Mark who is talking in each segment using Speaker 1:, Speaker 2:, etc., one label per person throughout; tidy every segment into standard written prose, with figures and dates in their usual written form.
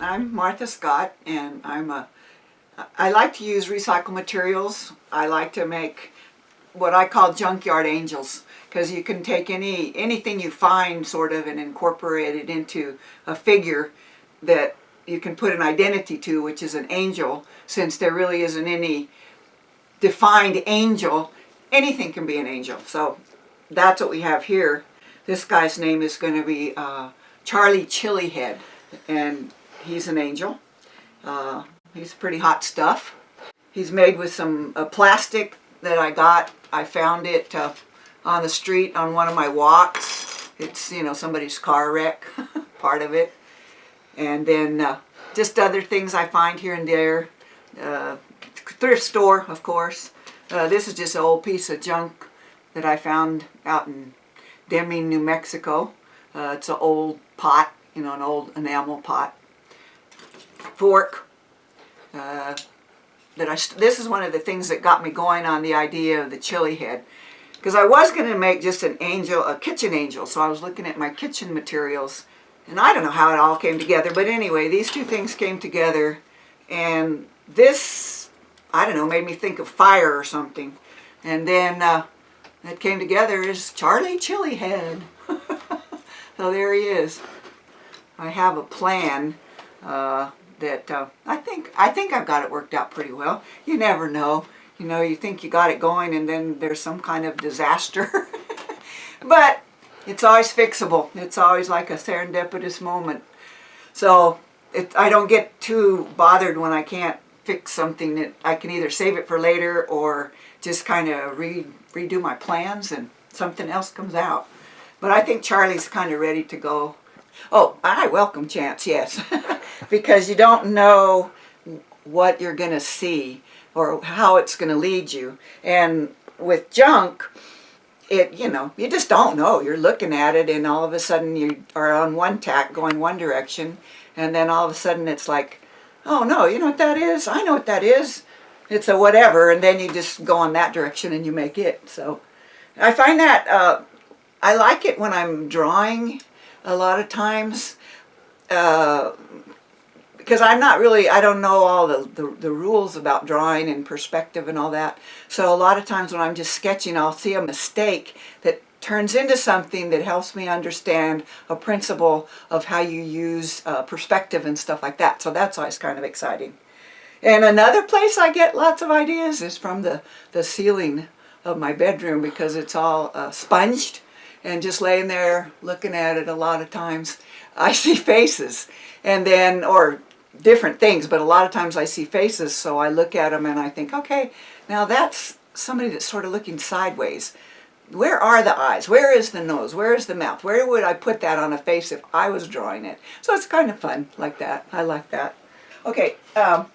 Speaker 1: I'm Martha Scott, and I like to use recycled materials. I like to make what I call junkyard angels, because you can take anything you find sort of and incorporate it into a figure that you can put an identity to, which is an angel. Since there really isn't any defined angel, anything can be an angel. So that's what we have here. This guy's name is going to be Charlie Chilihead, and he's an angel. He's pretty hot stuff. He's made with some plastic that I got. I found it on the street on one of my walks. It's, somebody's car wreck, part of it. And then just other things I find here and there. Thrift store, of course. This is just an old piece of junk that I found out in Deming, New Mexico. It's an old pot, an old enamel pot. Fork. This is one of the things that got me going on the idea of the chili head. Because I was going to make just an angel, a kitchen angel. So I was looking at my kitchen materials. And I don't know how it all came together. But anyway, these two things came together. And this, I don't know, made me think of fire or something. And then it came together as Charlie Chilihead. So there he is. I have a plan that I think I've got it worked out pretty well. You never know. You think you got it going and then there's some kind of disaster. But it's always fixable. It's always like a serendipitous moment. So I don't get too bothered when I can't fix something. That I can either save it for later or just kind of redo my plans and something else comes out. But I think Charlie's kind of ready to go. Oh, I welcome chance, yes. Because you don't know what you're going to see or how it's going to lead you. And with junk, you just don't know. You're looking at it and all of a sudden you are on one tack going one direction. And then all of a sudden it's like, oh no, you know what that is? I know what that is. It's a whatever. And then you just go on that direction and you make it. So I find that I like it when I'm drawing a lot of times. Because I don't know all the rules about drawing and perspective and all that. So a lot of times when I'm just sketching, I'll see a mistake that turns into something that helps me understand a principle of how you use perspective and stuff like that. So that's always kind of exciting. And another place I get lots of ideas is from the ceiling of my bedroom, because it's all sponged, and just laying there looking at it a lot of times I see faces, and then, or different things, but a lot of times I see faces, so I look at them and I think, okay, now that's somebody that's sort of looking sideways. Where are the eyes? Where is the nose? Where is the mouth? Where would I put that on a face if I was drawing it? So it's kind of fun like that. I like that. Okay, I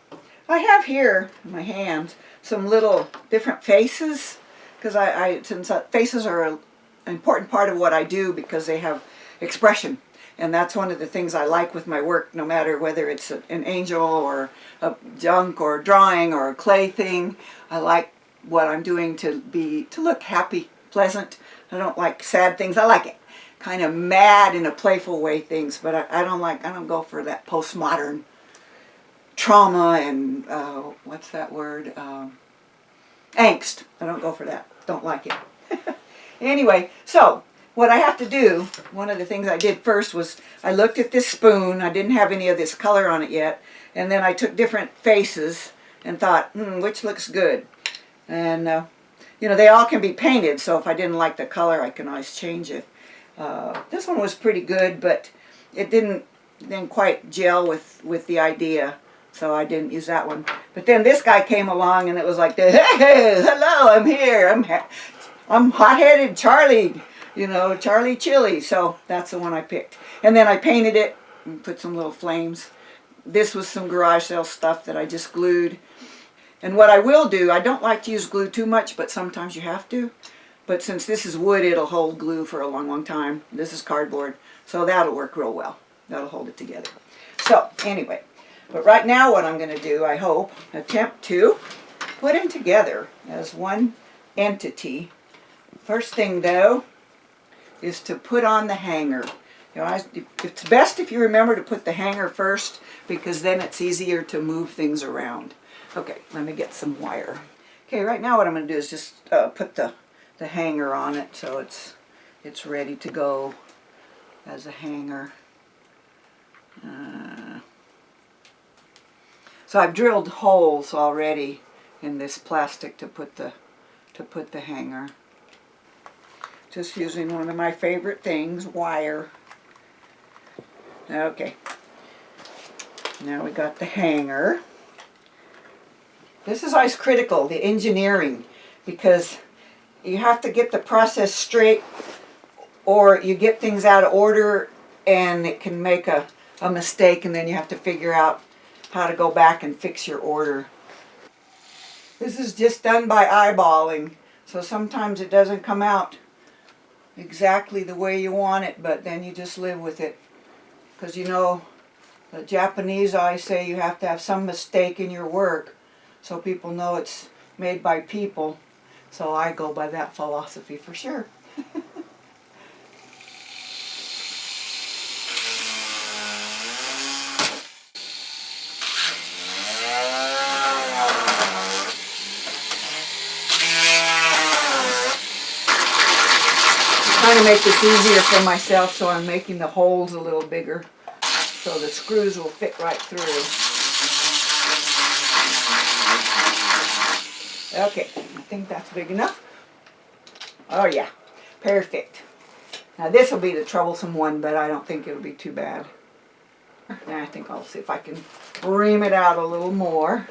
Speaker 1: have here in my hand some little different faces, because since faces are an important part of what I do, because they have expression. And that's one of the things I like with my work, no matter whether it's an angel or a junk or a drawing or a clay thing. I like what I'm doing to look happy, pleasant. I don't like sad things. I like kind of mad in a playful way things, but I don't go for that postmodern trauma and what's that word? Angst. I don't go for that. Don't like it. Anyway, so what I have to do, one of the things I did first was I looked at this spoon. I didn't have any of this color on it yet. And then I took different faces and thought, which looks good? And, they all can be painted, so if I didn't like the color, I can always change it. This one was pretty good, but it didn't quite gel with the idea, so I didn't use that one. But then this guy came along, and it was like, hey, hello, I'm here. I'm hot-headed Charlie. Charlie Chili. So that's the one I picked. And then I painted it and put some little flames. This was some garage sale stuff that I just glued. And what I will do, I don't like to use glue too much, but sometimes you have to. But since this is wood, it'll hold glue for a long, long time. This is cardboard, so that'll work real well. That'll hold it together. So anyway, but right now what I'm going to do, I hope, attempt to put them together as one entity. First thing though, is to put on the hanger. You know, it's best if you remember to put the hanger first, because then it's easier to move things around. Okay, let me get some wire. Okay, right now what I'm going to do is just put the hanger on it so it's ready to go as a hanger. So I've drilled holes already in this plastic to put the hanger. Just using one of my favorite things, wire. Okay. Now we got the hanger. This is always critical, the engineering, because you have to get the process straight or you get things out of order and it can make a mistake, and then you have to figure out how to go back and fix your order. This is just done by eyeballing, so sometimes it doesn't come out exactly the way you want it, but then you just live with it. Because you know, the Japanese always say you have to have some mistake in your work so people know it's made by people. So I go by that philosophy for sure. Trying to make this easier for myself, so I'm making the holes a little bigger so the screws will fit right through. Okay, I think that's big enough. Oh yeah, perfect. Now this will be the troublesome one, but I don't think it'll be too bad. Now I think I'll see if I can ream it out a little more.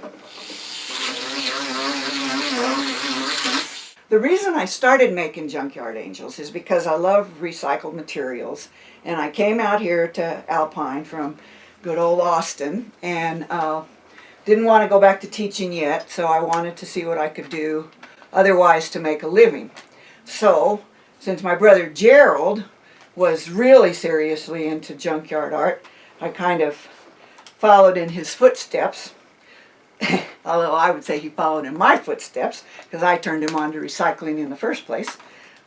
Speaker 1: The reason I started making Junkyard Angels is because I love recycled materials, and I came out here to Alpine from good old Austin, and didn't want to go back to teaching yet, so I wanted to see what I could do otherwise to make a living. So, since my brother Gerald was really seriously into junkyard art, I kind of followed in his footsteps. Although I would say he followed in my footsteps, because I turned him on to recycling in the first place.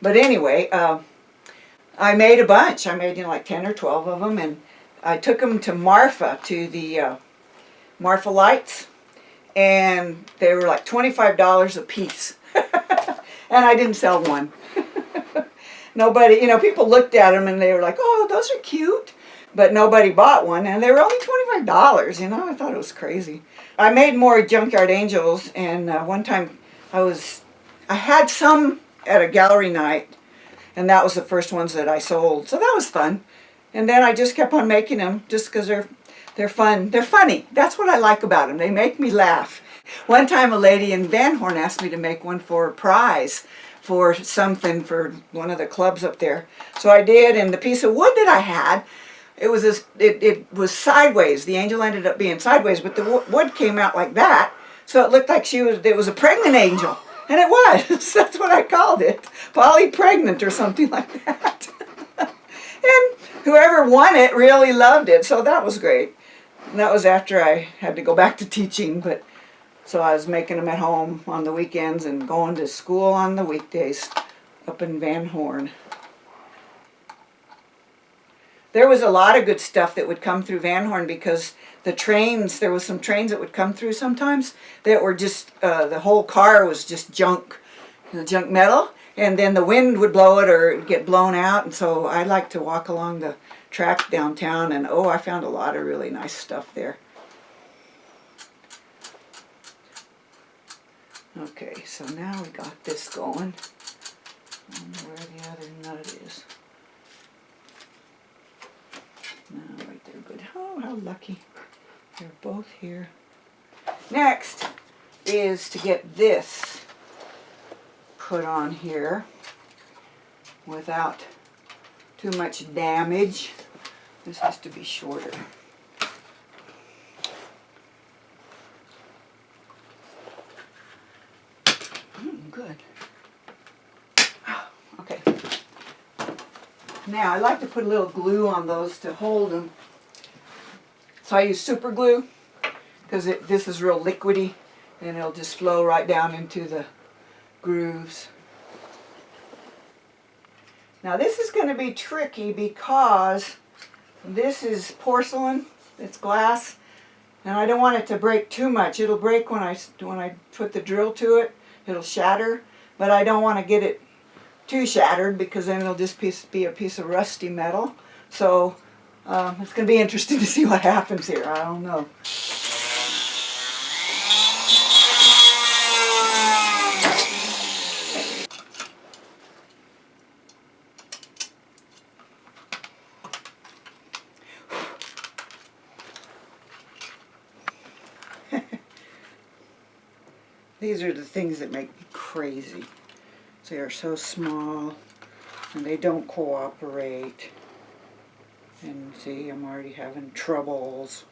Speaker 1: But anyway, I made a bunch. I made like 10 or 12 of them, and I took them to Marfa, to the Marfa Lights, and they were like $25 a piece. And I didn't sell one. Nobody, you know, people looked at them and they were like, oh, those are cute. But nobody bought one, and they were only $25, you know. I thought it was crazy. I made more Junkyard Angels, and one time I had some at a gallery night, and that was the first ones that I sold. So that was fun. And then I just kept on making them just because they're fun. They're funny. That's what I like about them. They make me laugh. One time a lady in Van Horn asked me to make one for a prize for something for one of the clubs up there. So I did, and the piece of wood that I had, it was sideways. The angel ended up being sideways, but the wood came out like that, so it looked like it was a pregnant angel. And it was. That's what I called it. Polypregnant or something like that. And whoever won it really loved it, so that was great. And that was after I had to go back to teaching, but so I was making them at home on the weekends and going to school on the weekdays up in Van Horn. There was a lot of good stuff that would come through Van Horn, because the trains, there was some trains that would come through sometimes that were just, the whole car was just junk metal, and then the wind would blow it or it would get blown out, and so I like to walk along the track downtown, and oh, I found a lot of really nice stuff there. Okay, so now we got this going. I don't know where the other nut is. No, right there, good. Oh, how lucky. They're both here. Next is to get this put on here without too much damage. This has to be shorter. Good. Okay. Now I like to put a little glue on those to hold them. So I use super glue because this is real liquidy, and it'll just flow right down into the grooves. Now this is going to be tricky because This is porcelain, it's glass, and I don't want it to break too much. It'll break when I put the drill to it, it'll shatter, but I don't want to get it too shattered because then it'll just be a piece of rusty metal. So it's going to be interesting to see what happens here. I don't know. These are the things that make me crazy. They are so small and they don't cooperate. And see, I'm already having troubles.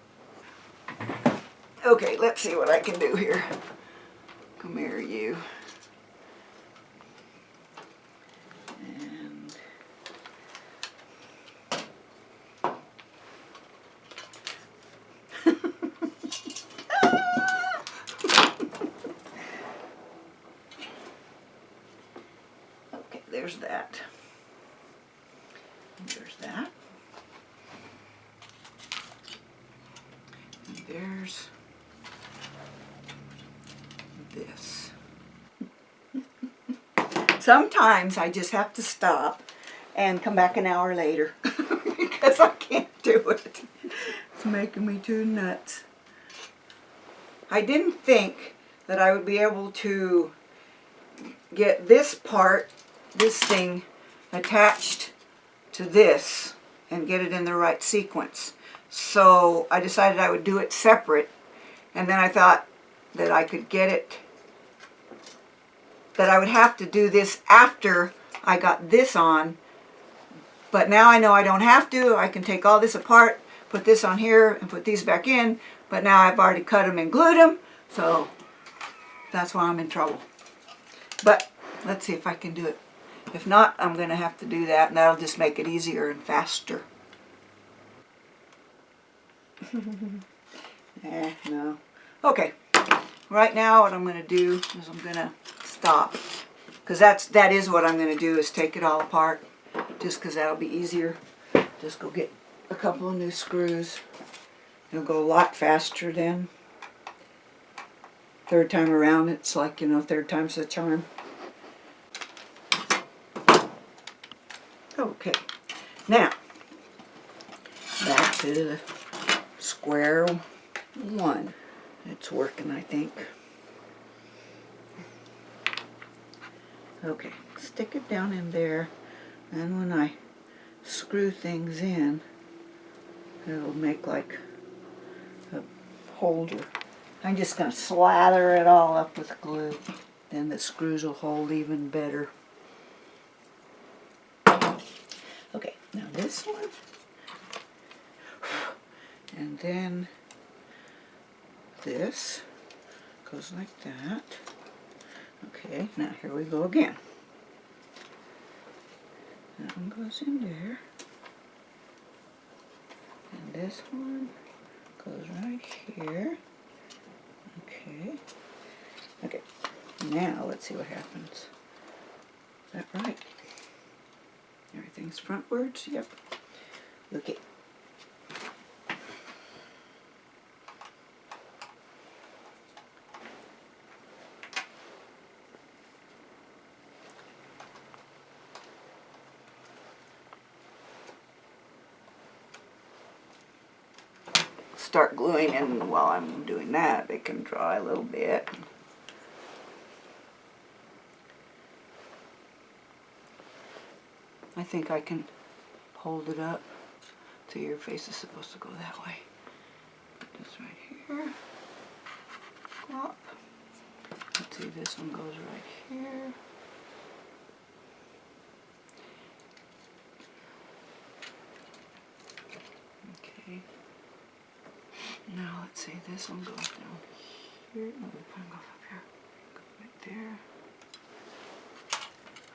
Speaker 1: Okay, let's see what I can do here. Come here, you. And okay, there's that. There's that. And there's this. Sometimes I just have to stop and come back an hour later because I can't do it. It's making me too nuts. I didn't think that I would be able to get this part, this thing, attached to this and get it in the right sequence. So I decided I would do it separate, and then I thought that I could get it, that I would have to do this after I got this on, but now I know I don't have to. I can take all this apart, put this on here, and put these back in, but now I've already cut them and glued them, so that's why I'm in trouble. But let's see if I can do it. If not, I'm going to have to do that, and that'll just make it easier and faster. No. Okay. Right now what I'm going to do is I'm going to stop. Because that is what I'm going to do, is take it all apart. Just because that'll be easier. Just go get a couple of new screws. It'll go a lot faster then. Third time around, it's like, you know, third time's the charm. Okay, now, back to the square one. It's working, I think. Okay, stick it down in there, and when I screw things in, it'll make like a holder. I'm just going to slather it all up with glue. Then the screws will hold even better. Okay, now this one. And then this goes like that. Okay, now here we go again. That one goes in there. And this one goes right here. Okay. Okay, now let's see what happens. Is that right? Everything's frontwards? Yep. Okay. Start gluing, and while I'm doing that, they can dry a little bit. I think I can hold it up so your face is supposed to go that way. Put this right here. Flop. Let's see, this one goes right here. Okay. Now let's see, this one goes down here. No, this one goes up here. Go right there.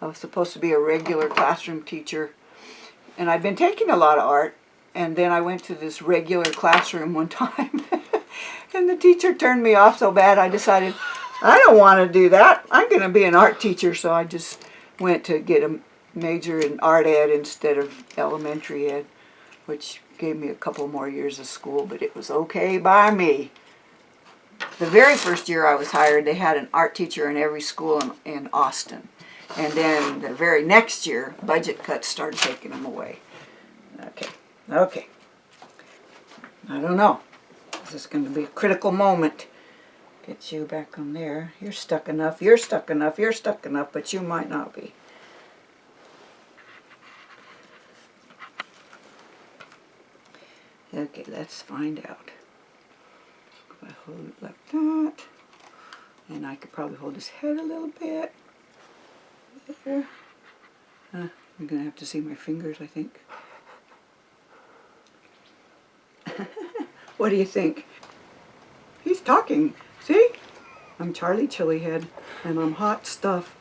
Speaker 1: I was supposed to be a regular classroom teacher, and I'd been taking a lot of art, and then I went to this regular classroom one time, and the teacher turned me off so bad I decided, I don't want to do that. I'm going to be an art teacher, so I just went to get a major in art ed instead of elementary ed, which gave me a couple more years of school, but it was okay by me. The very first year I was hired, they had an art teacher in every school in Austin. And then the very next year, budget cuts started taking them away. Okay. I don't know. This is going to be a critical moment. Get you back on there. You're stuck enough, but you might not be. Okay, let's find out. If I hold it like that, and I could probably hold his head a little bit. There. You're going to have to see my fingers, I think. What do you think? He's talking. See? I'm Charlie Chilihead, and I'm hot stuff.